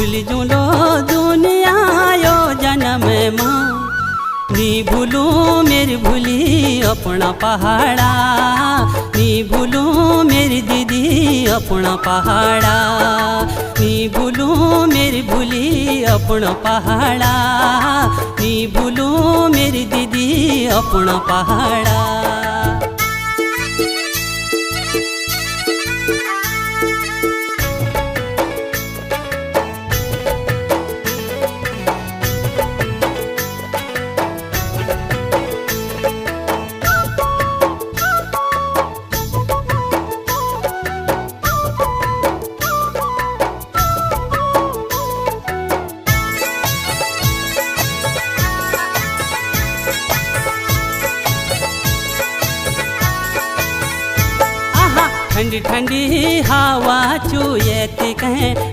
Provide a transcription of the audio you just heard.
भूल जुलो दुनिया यो जन्म मां नी भूलू मेरी भूली अपना पहाड़ा नी भूलू मेरी दीदी अपना पहाड़ा नी भूलू मेरी भूली अपना पहाड़ा नी भूलू मेरी दीदी अपना पहाड़ा। ठंडी ठंडी हवा चुएती कहें